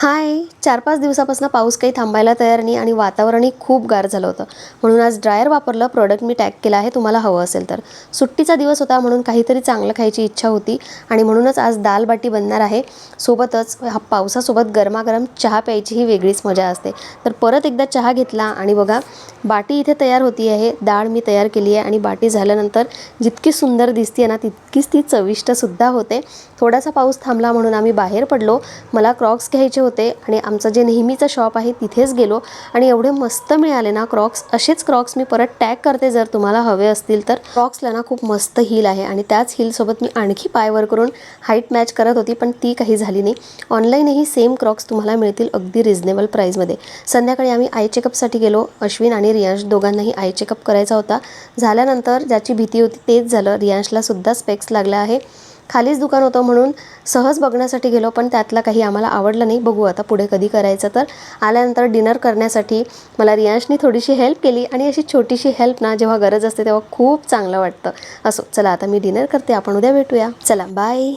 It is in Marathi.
हाय! 4-5 दिवसापासून पाऊस काही थांबायला तयार नाही आणि वातावरणही खूप गार झालं होतं. म्हणून आज ड्रायर वापरलं. प्रॉडक्ट मी टॅग केला आहे, तुम्हाला हवं असेल तर. सुट्टीचा दिवस होता म्हणून काहीतरी चांगलं खायची इच्छा होती आणि म्हणूनच आज दाल बाटी बनणार आहे. सोबतच पावसासोबत गरमागरम चहा प्यायची ही वेगळीच मजा असते. तर परत एकदा चहा घेतला आणि बघा बाटी इथे तयार होती आहे. डाळ मी तयार केली आहे आणि बाटी झाल्यानंतर जितकी सुंदर दिसते ना तितकीच ती चविष्टसुद्धा होते. थोडासा पाऊस थांबला म्हणून आम्ही बाहेर पडलो. मला क्रॉक्स घ्यायचे होते आणि आमचं जे नेहमीचं शॉप आहे तिथेच गेलो आणि एवढे मस्त मिळाले ना क्रॉक्स. असेच क्रॉक्स मी परत टॅग करते जर तुम्हाला हवे असतील तर. क्रॉक्सला ना खूप मस्त हील आहे आणि त्याच हीलसोबत मी आणखी पाय वर करून हाईट मॅच करत होती, पण ती काही झाली नाही. ऑनलाईनही सेम क्रॉक्स तुम्हाला मिळतील अगदी रिजनेबल प्राईजमध्ये. संध्याकाळी आम्ही आय चेकअपसाठी गेलो. अश्विन आणि रियांश दोघांनाही आय चेकअप करायचा होता. झाल्यानंतर ज्याची भीती होती तेच झालं. रियांशला सुद्धा स्पेक्स लागला आहे. खालीच दुकान होतं म्हणून सहज बघण्यासाठी गेलो, पण त्यातला काही आम्हाला आवडलं नाही. बघू आता पुढे कधी करायचं तर. आल्यानंतर डिनर करण्यासाठी मला रियांशनी थोडीशी हेल्प केली आणि अशी छोटीशी हेल्प ना जेव्हा गरज असते तेव्हा खूप चांगलं वाटतं. असो, चला आता मी डिनर करते. आपण उद्या भेटूया. चला बाय.